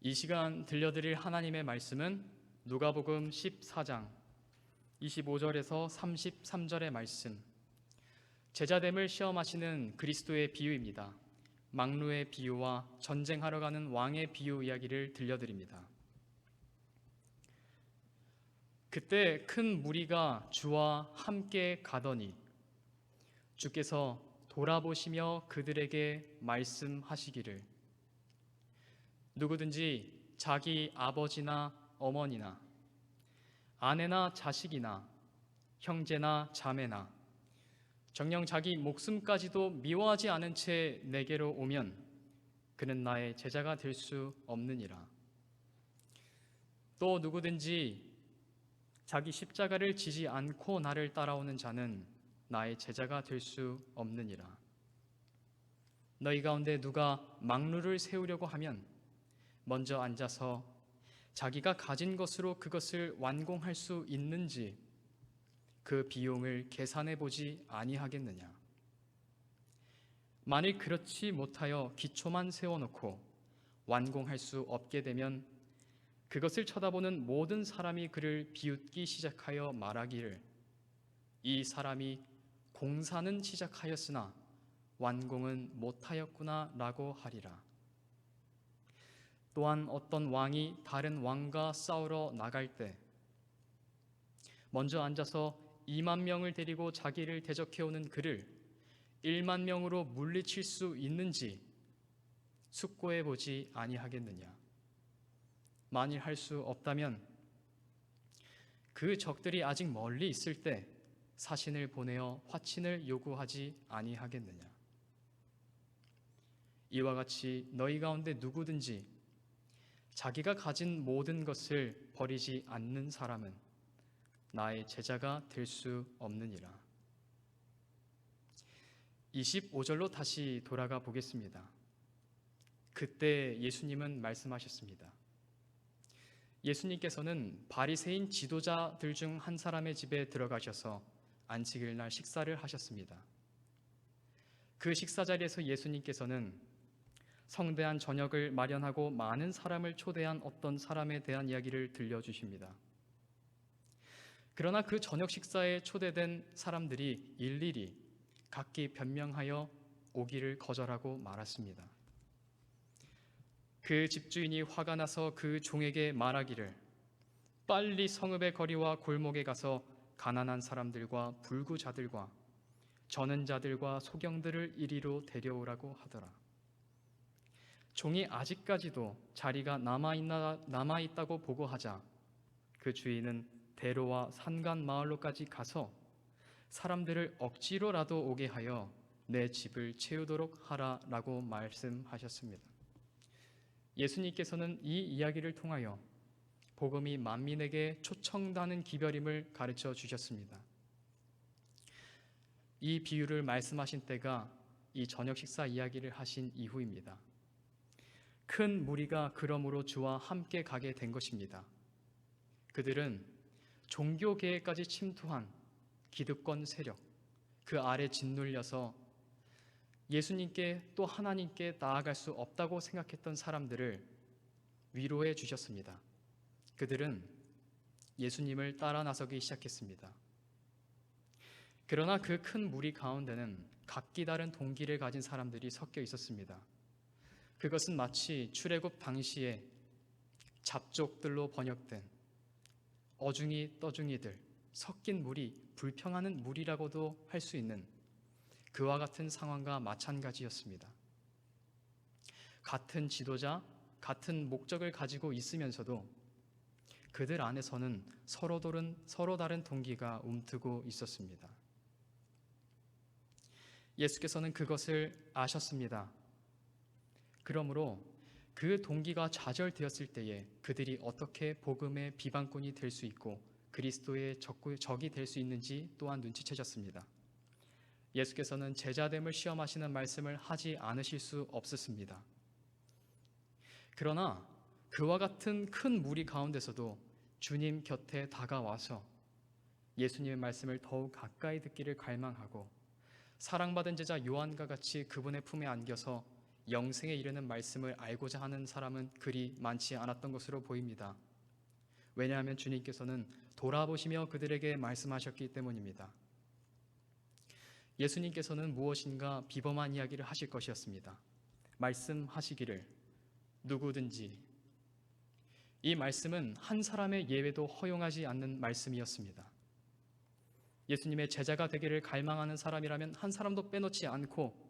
이 시간 들려드릴 하나님의 말씀은 누가복음 14장 25절에서 33절의 말씀, 제자됨을 시험하시는 그리스도의 비유입니다. 망루의 비유와 전쟁하러 가는 왕의 비유 이야기를 들려드립니다. 그때 큰 무리가 주와 함께 가더니 주께서 돌아보시며 그들에게 말씀하시기를, 누구든지 자기 아버지나 어머니나 아내나 자식이나 형제나 자매나 정녕 자기 목숨까지도 미워하지 않은 채 내게로 오면 그는 나의 제자가 될 수 없느니라. 또 누구든지 자기 십자가를 지지 않고 나를 따라오는 자는 나의 제자가 될 수 없느니라. 너희 가운데 누가 망루를 세우려고 하면 먼저 앉아서 자기가 가진 것으로 그것을 완공할 수 있는지 그 비용을 계산해 보지 아니하겠느냐. 만일 그렇지 못하여 기초만 세워놓고 완공할 수 없게 되면 그것을 쳐다보는 모든 사람이 그를 비웃기 시작하여 말하기를, 이 사람이 공사는 시작하였으나 완공은 못하였구나 라고 하리라. 또한 어떤 왕이 다른 왕과 싸우러 나갈 때 먼저 앉아서 2만 명을 데리고 자기를 대적해오는 그를 1만 명으로 물리칠 수 있는지 숙고해 보지 아니하겠느냐. 만일 할 수 없다면 그 적들이 아직 멀리 있을 때 사신을 보내어 화친을 요구하지 아니하겠느냐. 이와 같이 너희 가운데 누구든지 자기가 가진 모든 것을 버리지 않는 사람은 나의 제자가 될 수 없느니라. 25절로 다시 돌아가 보겠습니다. 그때 예수님은 말씀하셨습니다. 예수님께서는 바리새인 지도자들 중 한 사람의 집에 들어가셔서 안식일 날 식사를 하셨습니다. 그 식사 자리에서 예수님께서는 성대한 저녁을 마련하고 많은 사람을 초대한 어떤 사람에 대한 이야기를 들려주십니다. 그러나 그 저녁 식사에 초대된 사람들이 일일이 각기 변명하여 오기를 거절하고 말았습니다. 그 집주인이 화가 나서 그 종에게 말하기를, 빨리 성읍의 거리와 골목에 가서 가난한 사람들과 불구자들과 저는 자들과 소경들을 이리로 데려오라고 하더라. 종이 아직까지도 자리가 남아있다고 보고하자 그 주인은 대로와 산간 마을로까지 가서 사람들을 억지로라도 오게 하여 내 집을 채우도록 하라라고 말씀하셨습니다. 예수님께서는 이 이야기를 통하여 복음이 만민에게 초청다는 기별임을 가르쳐 주셨습니다. 이 비유를 말씀하신 때가 이 저녁 식사 이야기를 하신 이후입니다. 큰 무리가 그러므로 주와 함께 가게 된 것입니다. 그들은 종교계에까지 침투한 기득권 세력, 그 아래 짓눌려서 예수님께 또 하나님께 나아갈 수 없다고 생각했던 사람들을 위로해 주셨습니다. 그들은 예수님을 따라 나서기 시작했습니다. 그러나 그 큰 무리 가운데는 각기 다른 동기를 가진 사람들이 섞여 있었습니다. 그것은 마치 출애굽 당시에 잡족들로 번역된 어중이 떠중이들, 섞인 무리, 불평하는 무리라고도 할 수 있는 그와 같은 상황과 마찬가지였습니다. 같은 지도자, 같은 목적을 가지고 있으면서도 그들 안에서는 서로 다른 동기가 움트고 있었습니다. 예수께서는 그것을 아셨습니다. 그러므로 그 동기가 좌절되었을 때에 그들이 어떻게 복음의 비방꾼이 될 수 있고 그리스도의 적이 될 수 있는지 또한 눈치채셨습니다. 예수께서는 제자됨을 시험하시는 말씀을 하지 않으실 수 없었습니다. 그러나 그와 같은 큰 무리 가운데서도 주님 곁에 다가와서 예수님의 말씀을 더욱 가까이 듣기를 갈망하고 사랑받은 제자 요한과 같이 그분의 품에 안겨서 영생에 이르는 말씀을 알고자 하는 사람은 그리 많지 않았던 것으로 보입니다. 왜냐하면 주님께서는 돌아보시며 그들에게 말씀하셨기 때문입니다. 예수님께서는 무엇인가 비범한 이야기를 하실 것이었습니다. 말씀하시기를 누구든지. 이 말씀은 한 사람의 예외도 허용하지 않는 말씀이었습니다. 예수님의 제자가 되기를 갈망하는 사람이라면 한 사람도 빼놓지 않고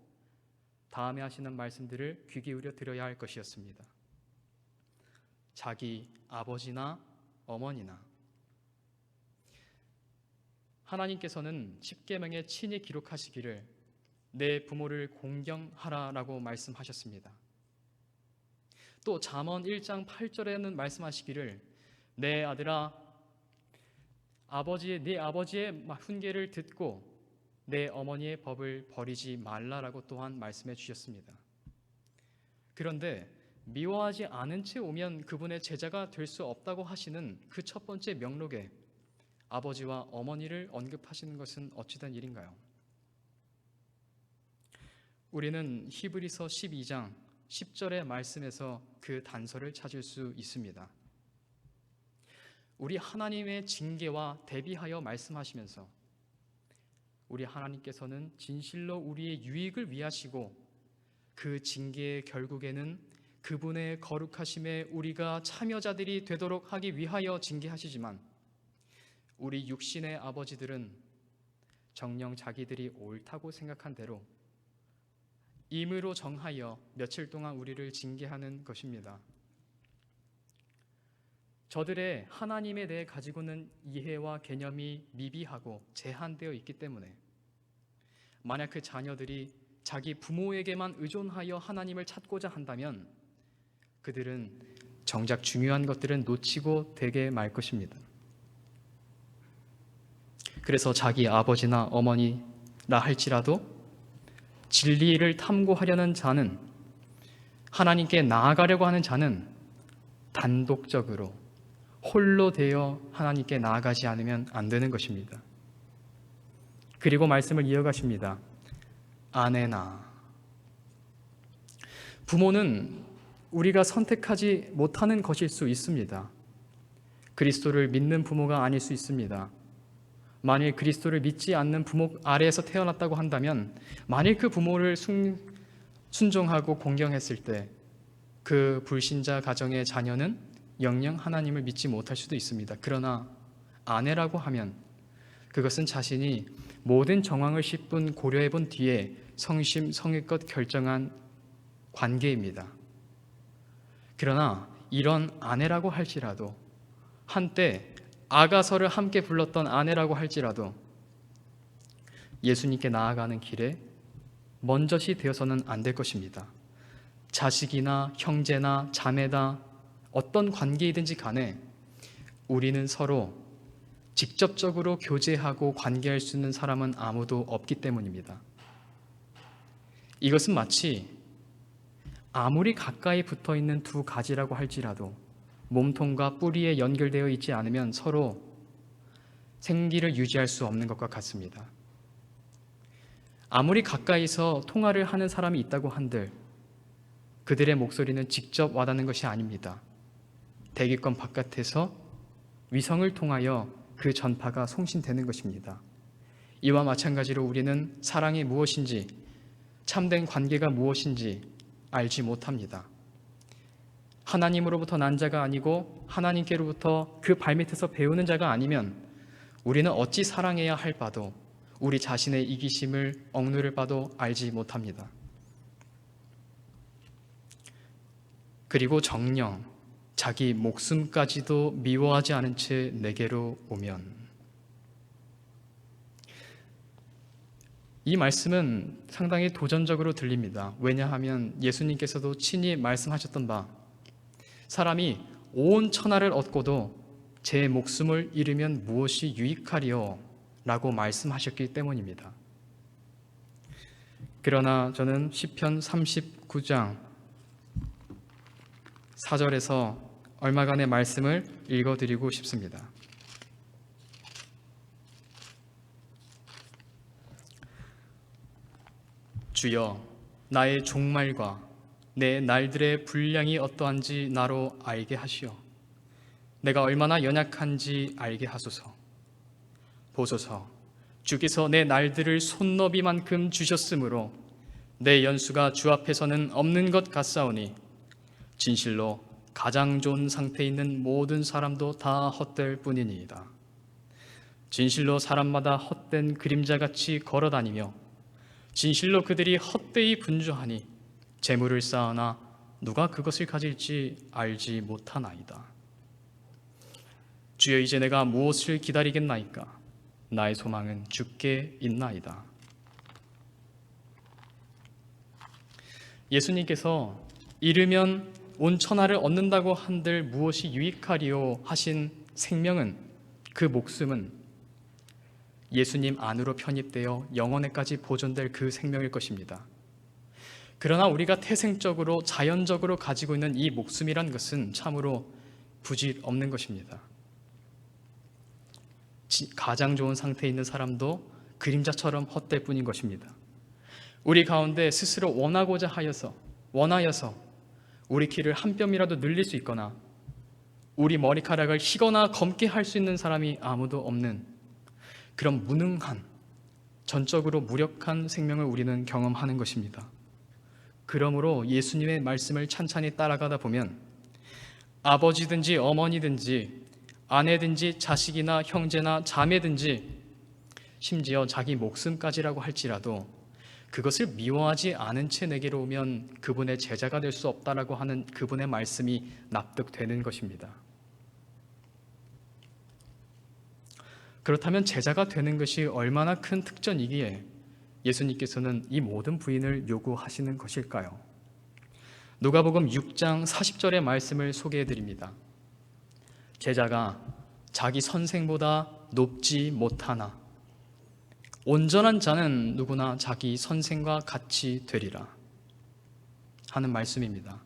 다음에 하시는 말씀들을 귀 기울여 들어야 할 것이었습니다. 자기 아버지나 어머니나. 하나님께서는 십계명에 친히 기록하시기를 내 부모를 공경하라라고 말씀하셨습니다. 또 잠언 1장 8절에는 말씀하시기를 내 아들아 네 아버지의 훈계를 듣고 내 어머니의 법을 버리지 말라라고 또한 말씀해 주셨습니다. 그런데 미워하지 않은 채 오면 그분의 제자가 될 수 없다고 하시는 그 첫 번째 명록에 아버지와 어머니를 언급하시는 것은 어찌된 일인가요? 우리는 히브리서 12장 10절의 말씀에서 그 단서를 찾을 수 있습니다. 우리 하나님의 징계와 대비하여 말씀하시면서 우리 하나님께서는 진실로 우리의 유익을 위하시고 그 징계의 결국에는 그분의 거룩하심에 우리가 참여자들이 되도록 하기 위하여 징계하시지만 우리 육신의 아버지들은 정녕 자기들이 옳다고 생각한 대로 임의로 정하여 며칠 동안 우리를 징계하는 것입니다. 저들의 하나님에 대해 가지고는 이해와 개념이 미비하고 제한되어 있기 때문에 만약 그 자녀들이 자기 부모에게만 의존하여 하나님을 찾고자 한다면 그들은 정작 중요한 것들은 놓치고 되게 말 것입니다. 그래서 자기 아버지나 어머니라 할지라도 진리를 탐구하려는 자는, 하나님께 나아가려고 하는 자는 단독적으로 홀로 되어 하나님께 나아가지 않으면 안 되는 것입니다. 그리고 말씀을 이어가십니다. 아내나. 부모는 우리가 선택하지 못하는 것일 수 있습니다. 그리스도를 믿는 부모가 아닐 수 있습니다. 만일 그리스도를 믿지 않는 부모 아래에서 태어났다고 한다면 만일 그 부모를 순종하고 공경했을 때 그 불신자 가정의 자녀는 영영 하나님을 믿지 못할 수도 있습니다. 그러나 아내라고 하면 그것은 자신이 모든 정황을 10분 고려해 본 뒤에 성심성의껏 결정한 관계입니다. 그러나 이런 아내라고 할지라도 한때 아가서를 함께 불렀던 아내라고 할지라도 예수님께 나아가는 길에 먼저시 되어서는 안 될 것입니다. 자식이나 형제나 자매다 어떤 관계이든지 간에 우리는 서로 직접적으로 교제하고 관계할 수 있는 사람은 아무도 없기 때문입니다. 이것은 마치 아무리 가까이 붙어 있는 두 가지라고 할지라도 몸통과 뿌리에 연결되어 있지 않으면 서로 생기를 유지할 수 없는 것과 같습니다. 아무리 가까이서 통화를 하는 사람이 있다고 한들 그들의 목소리는 직접 와닿는 것이 아닙니다. 대기권 바깥에서 위성을 통하여 그 전파가 송신되는 것입니다. 이와 마찬가지로 우리는 사랑이 무엇인지, 참된 관계가 무엇인지 알지 못합니다. 하나님으로부터 난 자가 아니고 하나님께로부터 그 발밑에서 배우는 자가 아니면 우리는 어찌 사랑해야 할 바도 우리 자신의 이기심을 억누를 바도 알지 못합니다. 그리고 정녕 자기 목숨까지도 미워하지 않은 채 내게로 오면, 이 말씀은 상당히 도전적으로 들립니다. 왜냐하면 예수님께서도 친히 말씀하셨던 바 사람이 온 천하를 얻고도 제 목숨을 잃으면 무엇이 유익하리요? 라고 말씀하셨기 때문입니다. 그러나 저는 시편 39장 4절에서 얼마간의 말씀을 읽어드리고 싶습니다. 주여, 나의 종말과 내 날들의 분량이 어떠한지 나로 알게 하시어 내가 얼마나 연약한지 알게 하소서. 보소서, 주께서 내 날들을 손너비만큼 주셨으므로 내 연수가 주 앞에서는 없는 것 같사오니 진실로 가장 좋은 상태에 있는 모든 사람도 다 헛될 뿐이니이다. 진실로 사람마다 헛된 그림자같이 걸어다니며 진실로 그들이 헛되이 분주하니 재물을 쌓으나 누가 그것을 가질지 알지 못하나이다. 주여, 이제 내가 무엇을 기다리겠나이까? 나의 소망은 주께 있나이다. 예수님께서 잃으면 온 천하를 얻는다고 한들 무엇이 유익하리요 하신 생명은, 그 목숨은 예수님 안으로 편입되어 영원에까지 보존될 그 생명일 것입니다. 그러나 우리가 태생적으로 자연적으로 가지고 있는 이 목숨이란 것은 참으로 부질 없는 것입니다. 가장 좋은 상태에 있는 사람도 그림자처럼 헛될 뿐인 것입니다. 우리 가운데 스스로 원하여서 우리 키를 한 뼘이라도 늘릴 수 있거나 우리 머리카락을 희거나 검게 할 수 있는 사람이 아무도 없는 그런 무능한, 전적으로 무력한 생명을 우리는 경험하는 것입니다. 그러므로 예수님의 말씀을 찬찬히 따라가다 보면 아버지든지 어머니든지 아내든지 자식이나 형제나 자매든지 심지어 자기 목숨까지라고 할지라도 그것을 미워하지 않은 채 내게로 오면 그분의 제자가 될 수 없다라고 하는 그분의 말씀이 납득되는 것입니다. 그렇다면 제자가 되는 것이 얼마나 큰 특전이기에 예수님께서는 이 모든 부인을 요구하시는 것일까요? 누가복음 6장 40절의 말씀을 소개해 드립니다. 제자가 자기 선생보다 높지 못하나 온전한 자는 누구나 자기 선생과 같이 되리라 하는 말씀입니다.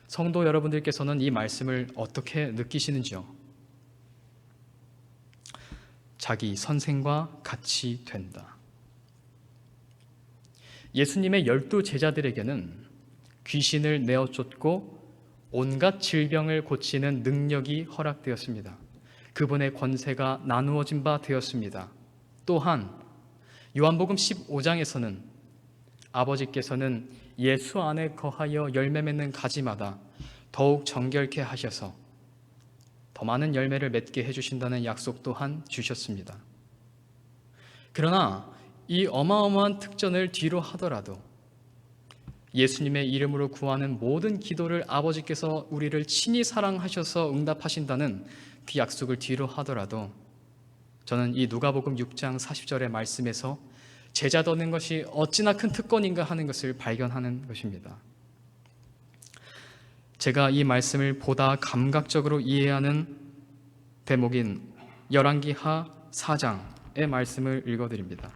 성도 여러분들께서는 이 말씀을 어떻게 느끼시는지요? 자기 선생과 같이 된다. 예수님의 12 제자들에게는 귀신을 내어 쫓고 온갖 질병을 고치는 능력이 허락되었습니다. 그분의 권세가 나누어진 바 되었습니다. 또한 요한복음 15장에서는 아버지께서는 예수 안에 거하여 열매 맺는 가지마다 더욱 정결케 하셔서 더 많은 열매를 맺게 해주신다는 약속 또한 주셨습니다. 그러나 이 어마어마한 특전을 뒤로 하더라도 예수님의 이름으로 구하는 모든 기도를 아버지께서 우리를 친히 사랑하셔서 응답하신다는 그 약속을 뒤로 하더라도 저는 이 누가복음 6장 40절의 말씀에서 제자 되는 것이 어찌나 큰 특권인가 하는 것을 발견하는 것입니다. 제가 이 말씀을 보다 감각적으로 이해하는 대목인 열왕기하 4장의 말씀을 읽어드립니다.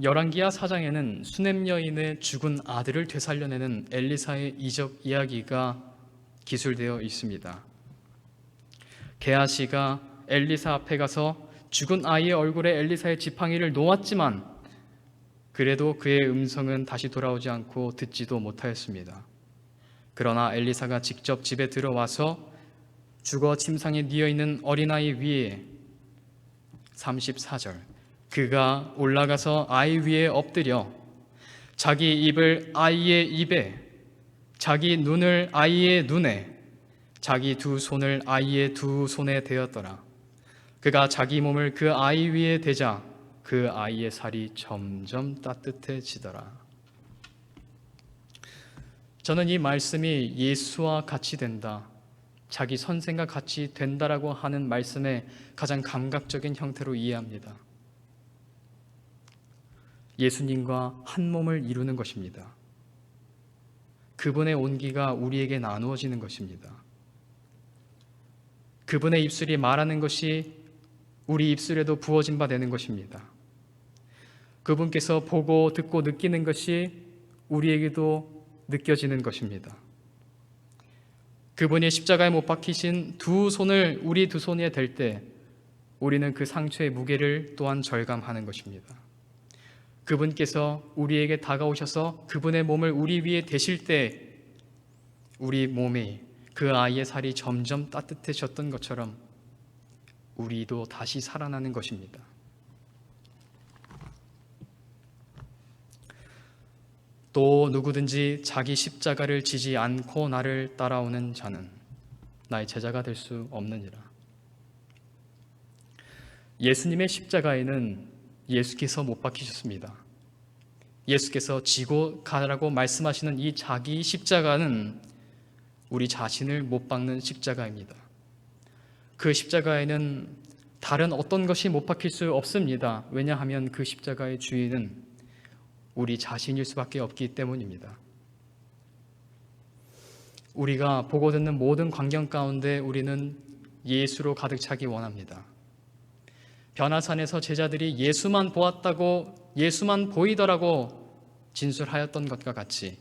열왕기하 4장에는 수넴 여인의 죽은 아들을 되살려내는 엘리사의 이적 이야기가 기술되어 있습니다. 게하시가 엘리사 앞에 가서 죽은 아이의 얼굴에 엘리사의 지팡이를 놓았지만 그래도 그의 음성은 다시 돌아오지 않고 듣지도 못하였습니다. 그러나 엘리사가 직접 집에 들어와서 죽어 침상에 뉘어있는 어린아이 위에 34절 그가 올라가서 아이 위에 엎드려 자기 입을 아이의 입에 자기 눈을 아이의 눈에 자기 두 손을 아이의 두 손에 대었더라. 그가 자기 몸을 그 아이 위에 대자 그 아이의 살이 점점 따뜻해지더라. 저는 이 말씀이 예수와 같이 된다, 자기 선생과 같이 된다라고 하는 말씀의 가장 감각적인 형태로 이해합니다. 예수님과 한 몸을 이루는 것입니다. 그분의 온기가 우리에게 나누어지는 것입니다. 그분의 입술이 말하는 것이 우리 입술에도 부어진 바 되는 것입니다. 그분께서 보고 듣고 느끼는 것이 우리에게도 느껴지는 것입니다. 그분이 십자가에 못 박히신 두 손을 우리 두 손에 댈 때 우리는 그 상처의 무게를 또한 절감하는 것입니다. 그분께서 우리에게 다가오셔서 그분의 몸을 우리 위에 대실 때 우리 몸이 그 아이의 살이 점점 따뜻해졌던 것처럼 우리도 다시 살아나는 것입니다. 또 누구든지 자기 십자가를 지지 않고 나를 따라오는 자는 나의 제자가 될 수 없느니라. 예수님의 십자가에는 예수께서 못 박히셨습니다. 예수께서 지고 가라고 말씀하시는 이 자기 십자가는 우리 자신을 못 박는 십자가입니다. 그 십자가에는 다른 어떤 것이 못 박힐 수 없습니다. 왜냐하면 그 십자가의 주인은 우리 자신일 수밖에 없기 때문입니다. 우리가 보고 듣는 모든 광경 가운데 우리는 예수로 가득 차기 원합니다. 변화산에서 제자들이 예수만 보았다고, 예수만 보이더라고 진술하였던 것과 같이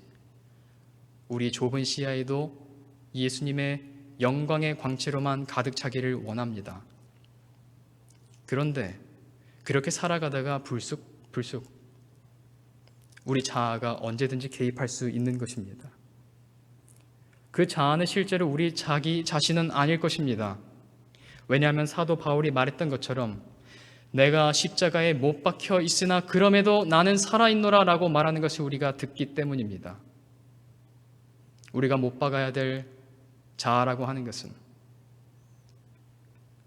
우리 좁은 시야에도 예수님의 영광의 광채로만 가득 차기를 원합니다. 그런데 그렇게 살아가다가 불쑥 우리 자아가 언제든지 개입할 수 있는 것입니다. 그 자아는 실제로 우리 자기 자신은 아닐 것입니다. 왜냐하면 사도 바울이 말했던 것처럼 내가 십자가에 못 박혀 있으나 그럼에도 나는 살아있노라 라고 말하는 것을 우리가 듣기 때문입니다. 우리가 못 박아야 될 자아라고 하는 것은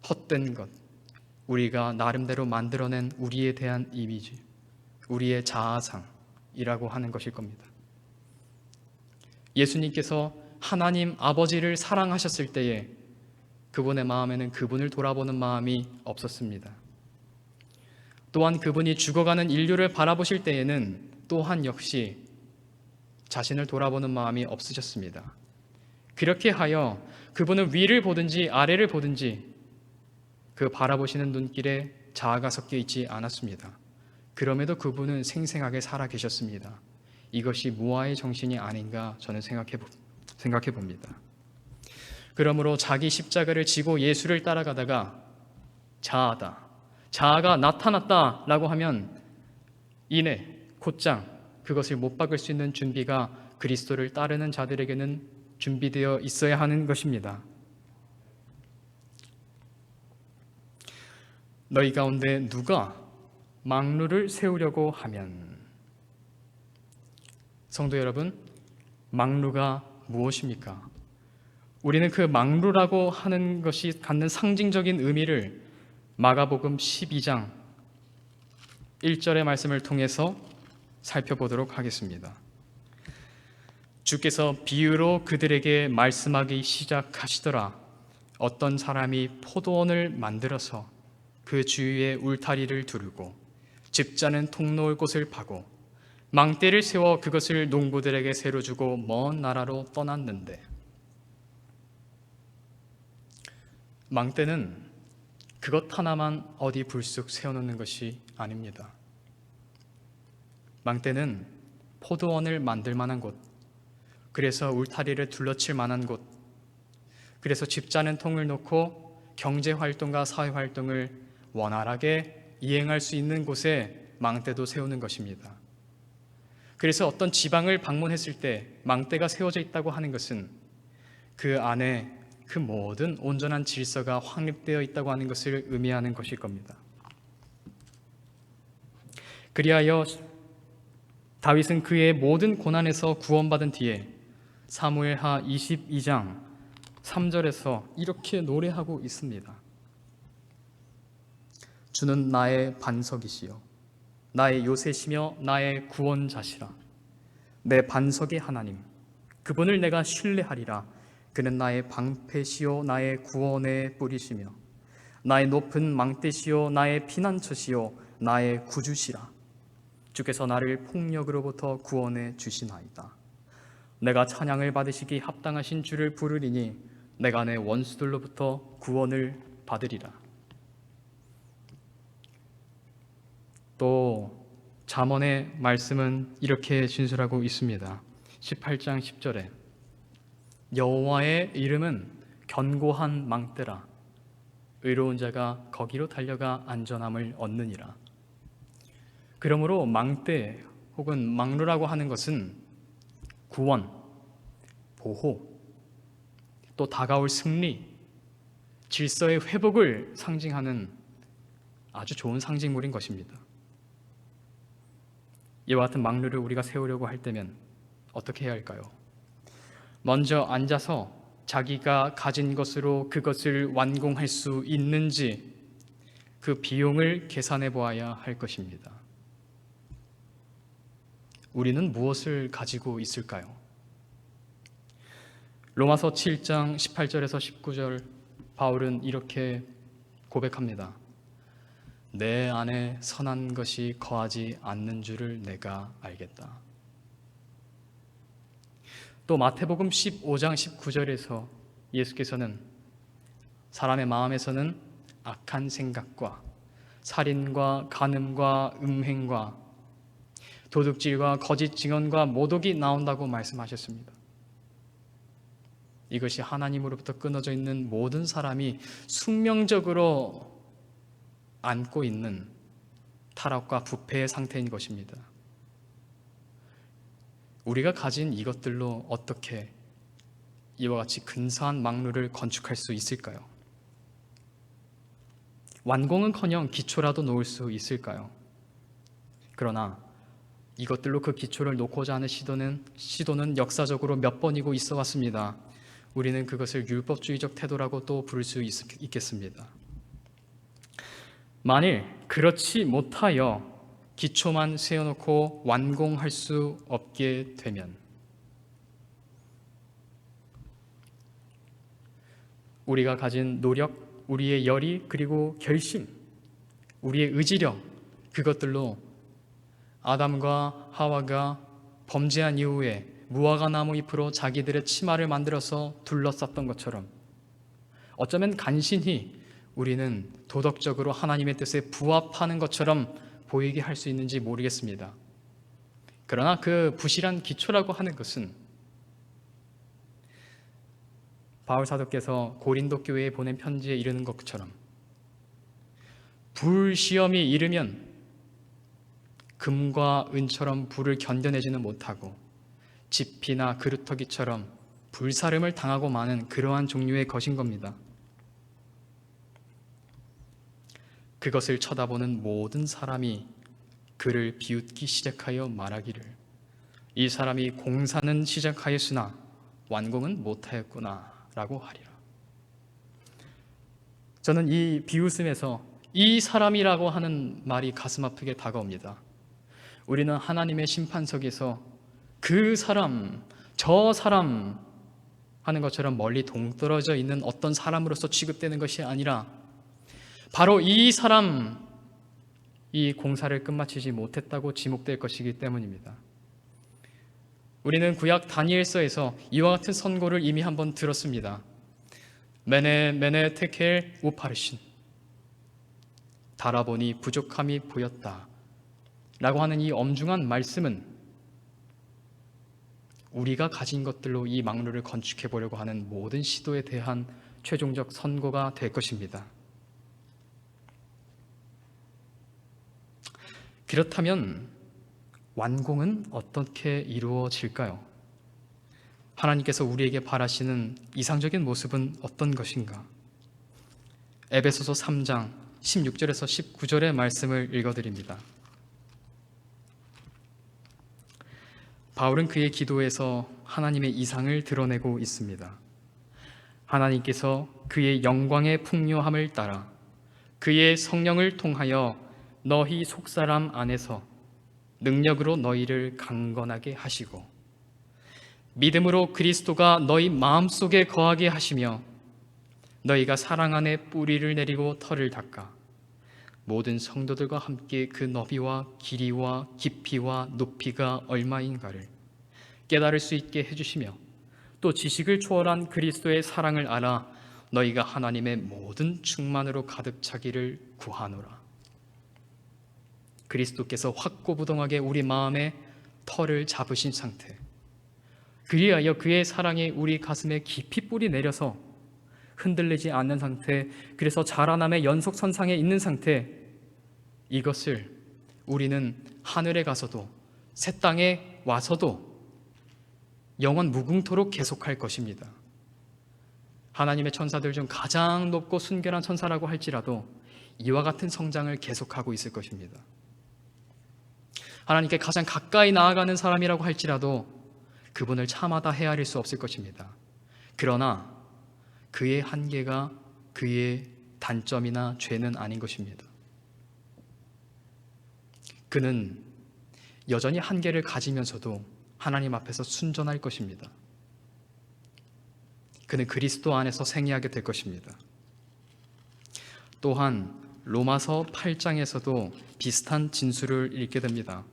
헛된 것, 우리가 나름대로 만들어낸 우리에 대한 이미지, 우리의 자아상이라고 하는 것일 겁니다. 예수님께서 하나님 아버지를 사랑하셨을 때에 그분의 마음에는 그분을 돌아보는 마음이 없었습니다. 또한 그분이 죽어가는 인류를 바라보실 때에는 또한 역시 자신을 돌아보는 마음이 없으셨습니다. 그렇게 하여 그분은 위를 보든지 아래를 보든지 그 바라보시는 눈길에 자아가 섞여 있지 않았습니다. 그럼에도 그분은 생생하게 살아 계셨습니다. 이것이 무아의 정신이 아닌가 저는 생각해 봅니다. 그러므로 자기 십자가를 지고 예수를 따라가다가 자아가 나타났다라고 하면 이내 곧장 그것을 못 박을 수 있는 준비가 그리스도를 따르는 자들에게는 준비되어 있어야 하는 것입니다. 너희 가운데 누가 망루를 세우려고 하면, 성도 여러분, 망루가 무엇입니까? 우리는 그 망루라고 하는 것이 갖는 상징적인 의미를 마가복음 12장 1절의 말씀을 통해서 살펴보도록 하겠습니다. 주께서 비유로 그들에게 말씀하기 시작하시더라. 어떤 사람이 포도원을 만들어서 그 주위에 울타리를 두르고 집자는 통 놓을 곳을 파고 망대를 세워 그것을 농부들에게 새로 주고 먼 나라로 떠났는데, 망대는 그것 하나만 어디 불쑥 세워놓는 것이 아닙니다. 망대는 포도원을 만들 만한 곳, 그래서 울타리를 둘러칠 만한 곳, 그래서 집자는 통을 놓고 경제활동과 사회활동을 원활하게 이행할 수 있는 곳에 망대도 세우는 것입니다. 그래서 어떤 지방을 방문했을 때 망대가 세워져 있다고 하는 것은 그 안에 그 모든 온전한 질서가 확립되어 있다고 하는 것을 의미하는 것일 겁니다. 그리하여 다윗은 그의 모든 고난에서 구원받은 뒤에 사무엘하 22장 3절에서 이렇게 노래하고 있습니다. 주는 나의 반석이시요 나의 요새시며 나의 구원자시라. 내 반석의 하나님, 그분을 내가 신뢰하리라. 그는 나의 방패시요 나의 구원의 뿌리시며 나의 높은 망대시요 나의 피난처시요 나의 구주시라. 주께서 나를 폭력으로부터 구원해 주시나이다. 내가 찬양을 받으시기 합당하신 주를 부르리니 내가 내 원수들로부터 구원을 받으리라. 또 잠언의 말씀은 이렇게 진술하고 있습니다. 18장 10절에 여호와의 이름은 견고한 망대라. 의로운 자가 거기로 달려가 안전함을 얻느니라. 그러므로 망대 혹은 망루라고 하는 것은 구원, 보호, 또 다가올 승리, 질서의 회복을 상징하는 아주 좋은 상징물인 것입니다. 이와 같은 망루를 우리가 세우려고 할 때면 어떻게 해야 할까요? 먼저 앉아서 자기가 가진 것으로 그것을 완공할 수 있는지 그 비용을 계산해 보아야 할 것입니다. 우리는 무엇을 가지고 있을까요? 로마서 7장 18절에서 19절 바울은 이렇게 고백합니다. 내 안에 선한 것이 거하지 않는 줄을 내가 알겠다. 또 마태복음 15장 19절에서 예수께서는 사람의 마음에서는 악한 생각과 살인과 간음과 음행과 도둑질과 거짓 증언과 모독이 나온다고 말씀하셨습니다. 이것이 하나님으로부터 끊어져 있는 모든 사람이 숙명적으로 안고 있는 타락과 부패의 상태인 것입니다. 우리가 가진 이것들로 어떻게 이와 같이 근사한 망루를 건축할 수 있을까요? 완공은커녕 기초라도 놓을 수 있을까요? 그러나 이것들로 그 기초를 놓고자 하는 시도는 역사적으로 몇 번이고 있어 왔습니다. 우리는 그것을 율법주의적 태도라고 또 부를 수 있겠습니다. 만일 그렇지 못하여 기초만 세워놓고 완공할 수 없게 되면 우리가 가진 노력, 우리의 열의, 그리고 결심, 우리의 의지력, 그것들로 아담과 하와가 범죄한 이후에 무화과 나무 잎으로 자기들의 치마를 만들어서 둘러쌌던 것처럼 어쩌면 간신히 우리는 도덕적으로 하나님의 뜻에 부합하는 것처럼 보이게 할 수 있는지 모르겠습니다. 그러나 그 부실한 기초라고 하는 것은 바울 사도께서 고린도 교회에 보낸 편지에 이르는 것처럼 불시험이 이르면 금과 은처럼 불을 견뎌내지는 못하고 지피나 그루터기처럼 불사름을 당하고 마는 그러한 종류의 것인 겁니다. 그것을 쳐다보는 모든 사람이 그를 비웃기 시작하여 말하기를 이 사람이 공사는 시작하였으나 완공은 못하였구나 라고 하리라. 저는 이 비웃음에서 이 사람이라고 하는 말이 가슴 아프게 다가옵니다. 우리는 하나님의 심판석에서 그 사람, 저 사람 하는 것처럼 멀리 동떨어져 있는 어떤 사람으로서 취급되는 것이 아니라 바로 이 사람, 이 공사를 끝마치지 못했다고 지목될 것이기 때문입니다. 우리는 구약 다니엘서에서 이와 같은 선고를 이미 한번 들었습니다. 메네 테켈 우파르신, 달아보니 부족함이 보였다 라고 하는 이 엄중한 말씀은 우리가 가진 것들로 이 망루를 건축해 보려고 하는 모든 시도에 대한 최종적 선고가 될 것입니다. 그렇다면 완공은 어떻게 이루어질까요? 하나님께서 우리에게 바라시는 이상적인 모습은 어떤 것인가? 에베소서 3장 16절에서 19절의 말씀을 읽어드립니다. 바울은 그의 기도에서 하나님의 이상을 드러내고 있습니다. 하나님께서 그의 영광의 풍요함을 따라 그의 성령을 통하여 너희 속사람 안에서 능력으로 너희를 강건하게 하시고 믿음으로 그리스도가 너희 마음속에 거하게 하시며 너희가 사랑 안에 뿌리를 내리고 털을 닦아 모든 성도들과 함께 그 너비와 길이와 깊이와 높이가 얼마인가를 깨달을 수 있게 해주시며 또 지식을 초월한 그리스도의 사랑을 알아 너희가 하나님의 모든 충만으로 가득 차기를 구하노라. 그리스도께서 확고부동하게 우리 마음에 털을 잡으신 상태, 그리하여 그의 사랑이 우리 가슴에 깊이 뿌리 내려서 흔들리지 않는 상태, 그래서 자라남의 연속선상에 있는 상태, 이것을 우리는 하늘에 가서도 새 땅에 와서도 영원 무궁토록 계속할 것입니다. 하나님의 천사들 중 가장 높고 순결한 천사라고 할지라도 이와 같은 성장을 계속하고 있을 것입니다. 하나님께 가장 가까이 나아가는 사람이라고 할지라도 그분을 차마다 헤아릴 수 없을 것입니다. 그러나 그의 한계가 그의 단점이나 죄는 아닌 것입니다. 그는 여전히 한계를 가지면서도 하나님 앞에서 순전할 것입니다. 그는 그리스도 안에서 생애하게 될 것입니다. 또한 로마서 8장에서도 비슷한 진술을 읽게 됩니다.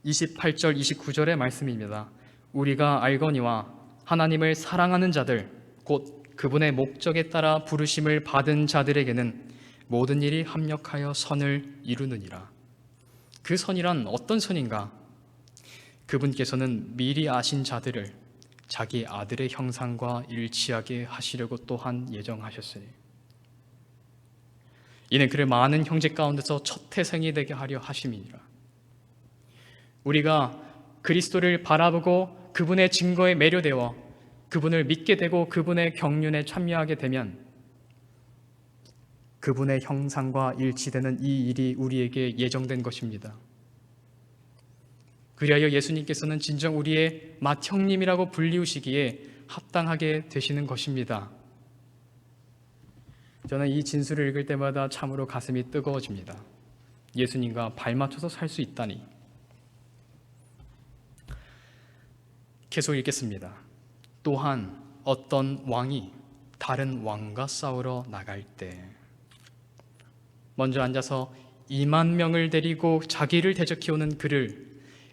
28절 29절의 말씀입니다. 우리가 알거니와 하나님을 사랑하는 자들 곧 그분의 목적에 따라 부르심을 받은 자들에게는 모든 일이 합력하여 선을 이루느니라. 그 선이란 어떤 선인가? 그분께서는 미리 아신 자들을 자기 아들의 형상과 일치하게 하시려고 또한 예정하셨으니 이는 그를 많은 형제 가운데서 첫 태생이 되게 하려 하심이니라. 우리가 그리스도를 바라보고 그분의 증거에 매료되어 그분을 믿게 되고 그분의 경륜에 참여하게 되면 그분의 형상과 일치되는 이 일이 우리에게 예정된 것입니다. 그리하여 예수님께서는 진정 우리의 맏형님이라고 불리우시기에 합당하게 되시는 것입니다. 저는 이 진술을 읽을 때마다 참으로 가슴이 뜨거워집니다. 예수님과 발맞춰서 살 수 있다니. 계속 읽겠습니다. 또한 어떤 왕이 다른 왕과 싸우러 나갈 때 먼저 앉아서 2만 명을 데리고 자기를 대적해오는 그를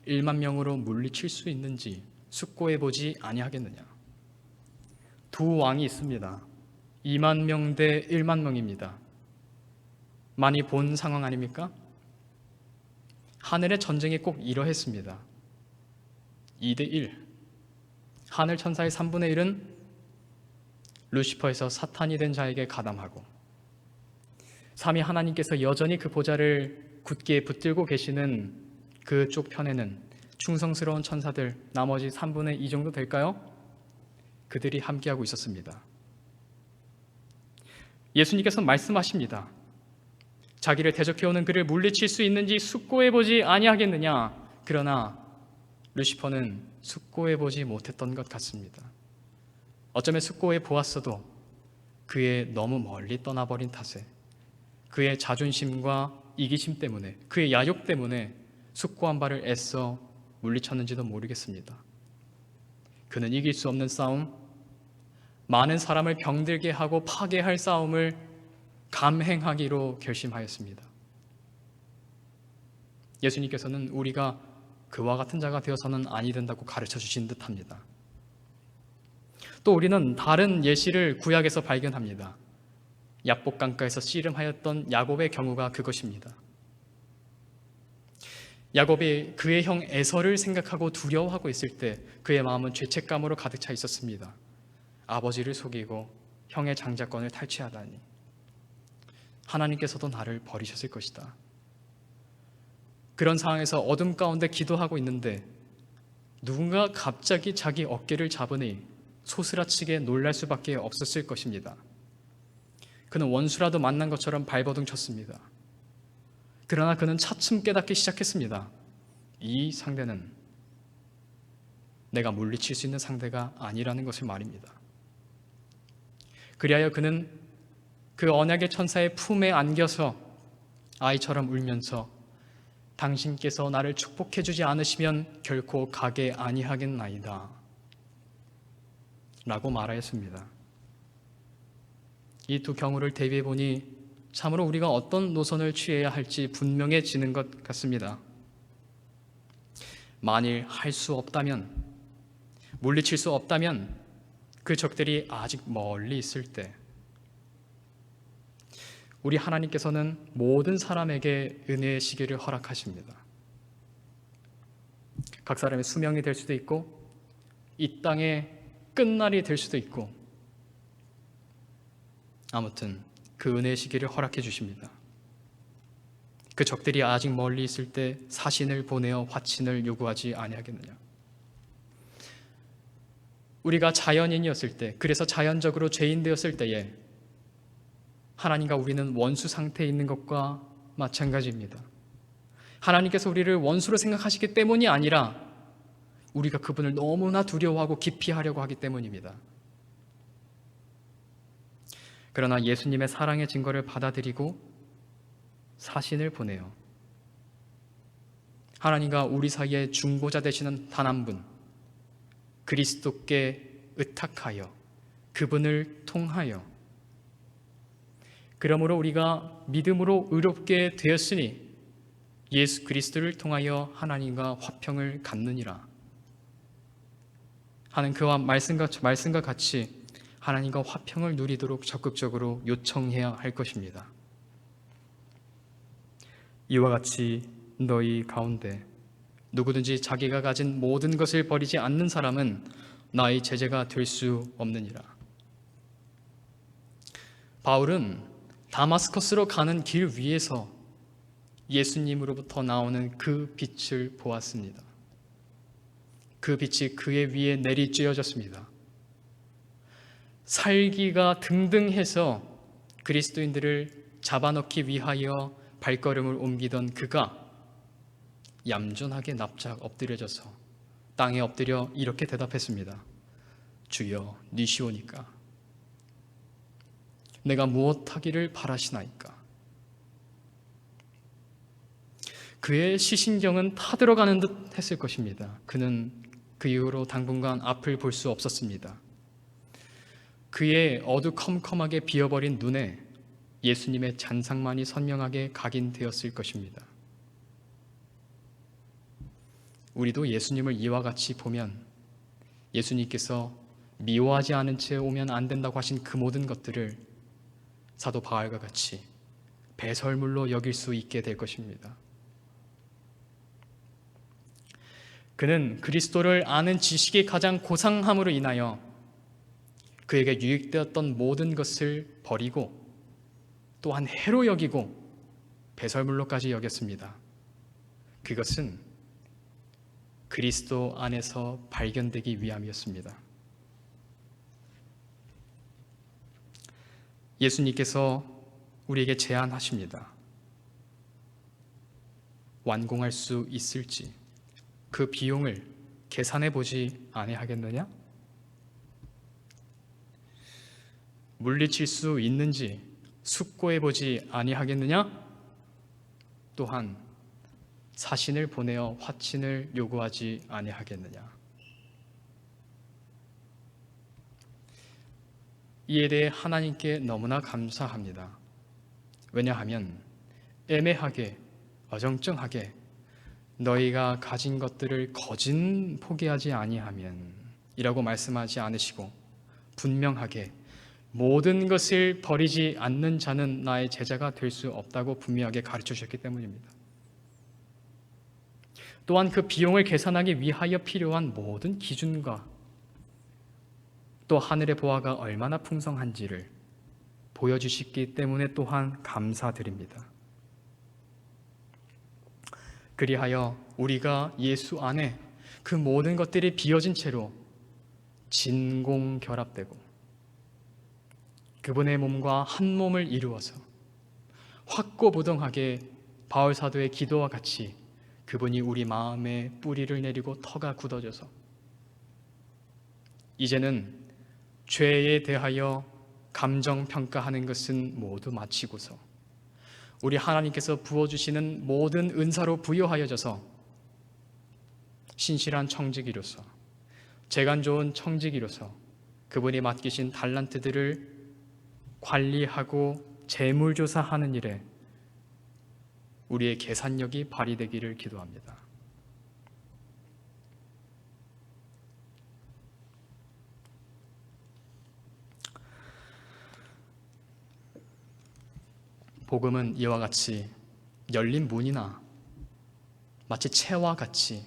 1만 명으로 물리칠 수 있는지 숙고해 보지 아니하겠느냐. 두 왕이 있습니다. 2만 명 대 1만 명입니다. 많이 본 상황 아닙니까? 하늘의 전쟁이 꼭 이러했습니다. 2대 1. 하늘 천사의 3분의 1은 루시퍼에서 사탄이 된 자에게 가담하고 삼위 하나님께서 여전히 그 보좌를 굳게 붙들고 계시는 그쪽 편에는 충성스러운 천사들 나머지 3분의 2 정도 될까요? 그들이 함께하고 있었습니다. 예수님께서 말씀하십니다. 자기를 대적해오는 그를 물리칠 수 있는지 숙고해보지 아니하겠느냐. 그러나 루시퍼는 숙고해보지 못했던 것 같습니다. 어쩌면 숙고해 보았어도 그의 너무 멀리 떠나버린 탓에 그의 자존심과 이기심 때문에 그의 야욕 때문에 숙고한 바를 애써 물리쳤는지도 모르겠습니다. 그는 이길 수 없는 싸움, 많은 사람을 병들게 하고 파괴할 싸움을 감행하기로 결심하였습니다. 예수님께서는 우리가 그와 같은 자가 되어서는 아니 된다고 가르쳐 주신 듯합니다. 또 우리는 다른 예시를 구약에서 발견합니다. 야복 강가에서 씨름하였던 야곱의 경우가 그것입니다. 야곱이 그의 형 에서를 생각하고 두려워하고 있을 때 그의 마음은 죄책감으로 가득 차 있었습니다. 아버지를 속이고 형의 장자권을 탈취하다니 하나님께서도 나를 버리셨을 것이다. 그런 상황에서 어둠 가운데 기도하고 있는데 누군가 갑자기 자기 어깨를 잡으니 소스라치게 놀랄 수밖에 없었을 것입니다. 그는 원수라도 만난 것처럼 발버둥 쳤습니다. 그러나 그는 차츰 깨닫기 시작했습니다. 이 상대는 내가 물리칠 수 있는 상대가 아니라는 것을 말입니다. 그리하여 그는 그 언약의 천사의 품에 안겨서 아이처럼 울면서 당신께서 나를 축복해 주지 않으시면 결코 가게 아니하겠나이다 라고 말하였습니다. 이 두 경우를 대비해 보니 참으로 우리가 어떤 노선을 취해야 할지 분명해지는 것 같습니다. 만일 할 수 없다면, 물리칠 수 없다면 그 적들이 아직 멀리 있을 때 우리 하나님께서는 모든 사람에게 은혜의 시기를 허락하십니다. 각 사람의 수명이 될 수도 있고 이 땅의 끝날이 될 수도 있고 아무튼 그 은혜의 시기를 허락해 주십니다. 그 적들이 아직 멀리 있을 때 사신을 보내어 화친을 요구하지 아니하겠느냐. 우리가 자연인이었을 때, 그래서 자연적으로 죄인 되었을 때에 하나님과 우리는 원수 상태에 있는 것과 마찬가지입니다. 하나님께서 우리를 원수로 생각하시기 때문이 아니라 우리가 그분을 너무나 두려워하고 기피하려고 하기 때문입니다. 그러나 예수님의 사랑의 증거를 받아들이고 사신을 보내요. 하나님과 우리 사이에 중보자 되시는 단 한 분, 그리스도께 의탁하여 그분을 통하여, 그러므로 우리가 믿음으로 의롭게 되었으니 예수 그리스도를 통하여 하나님과 화평을 갖느니라 하는 그와 말씀과 같이 하나님과 화평을 누리도록 적극적으로 요청해야 할 것입니다. 이와 같이 너희 가운데 누구든지 자기가 가진 모든 것을 버리지 않는 사람은 나의 제자가 될 수 없느니라. 바울은 다마스커스로 가는 길 위에서 예수님으로부터 나오는 그 빛을 보았습니다. 그 빛이 그의 위에 내리쬐어졌습니다. 살기가 등등해서 그리스도인들을 잡아넣기 위하여 발걸음을 옮기던 그가 얌전하게 납작 엎드려져서 땅에 엎드려 이렇게 대답했습니다. 주여, 니시오니까 내가 무엇하기를 바라시나이까. 그의 시신경은 타들어가는 듯 했을 것입니다. 그는 그 이후로 당분간 앞을 볼 수 없었습니다. 그의 어두컴컴하게 비어버린 눈에 예수님의 잔상만이 선명하게 각인되었을 것입니다. 우리도 예수님을 이와 같이 보면 예수님께서 미워하지 않은 채 오면 안 된다고 하신 그 모든 것들을 사도 바울과 같이 배설물로 여길 수 있게 될 것입니다. 그는 그리스도를 아는 지식이 가장 고상함으로 인하여 그에게 유익되었던 모든 것을 버리고 또한 해로 여기고 배설물로까지 여겼습니다. 그것은 그리스도 안에서 발견되기 위함이었습니다. 예수님께서 우리에게 제안하십니다. 완공할 수 있을지 그 비용을 계산해 보지 아니하겠느냐? 물리칠 수 있는지 숙고해 보지 아니하겠느냐? 또한 사신을 보내어 화친을 요구하지 아니하겠느냐? 이에 대해 하나님께 너무나 감사합니다. 왜냐하면 애매하게 어정쩡하게 너희가 가진 것들을 거진 포기하지 아니하면 이라고 말씀하지 않으시고 분명하게 모든 것을 버리지 않는 자는 나의 제자가 될 수 없다고 분명하게 가르쳐 주셨기 때문입니다. 또한 그 비용을 계산하기 위하여 필요한 모든 기준과 또 하늘의 보화가 얼마나 풍성한지를 보여주시기 때문에 또한 감사드립니다. 그리하여 우리가 예수 안에 그 모든 것들이 비어진 채로 진공결합되고 그분의 몸과 한 몸을 이루어서 확고부동하게 바울 사도의 기도와 같이 그분이 우리 마음에 뿌리를 내리고 터가 굳어져서 이제는 죄에 대하여 감정평가하는 것은 모두 마치고서 우리 하나님께서 부어주시는 모든 은사로 부여하여져서 신실한 청지기로서 재간 좋은 청지기로서 그분이 맡기신 달란트들을 관리하고 재물조사하는 일에 우리의 계산력이 발휘되기를 기도합니다. 복음은 이와 같이 열린 문이나 마치 채와 같이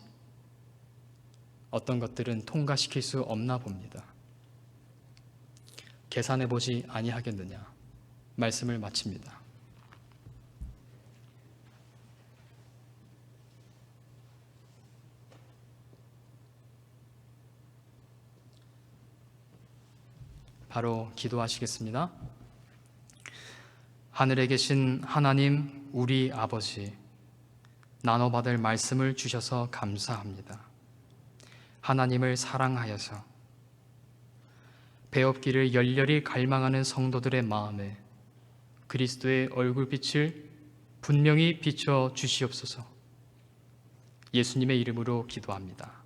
어떤 것들은 통과시킬 수 없나 봅니다. 계산해보지 아니하겠느냐? 말씀을 마칩니다. 바로 기도하시겠습니다. 하늘에 계신 하나님, 우리 아버지, 나눠받을 말씀을 주셔서 감사합니다. 하나님을 사랑하여서 배웁기를 열렬히 갈망하는 성도들의 마음에 그리스도의 얼굴빛을 분명히 비춰 주시옵소서. 예수님의 이름으로 기도합니다.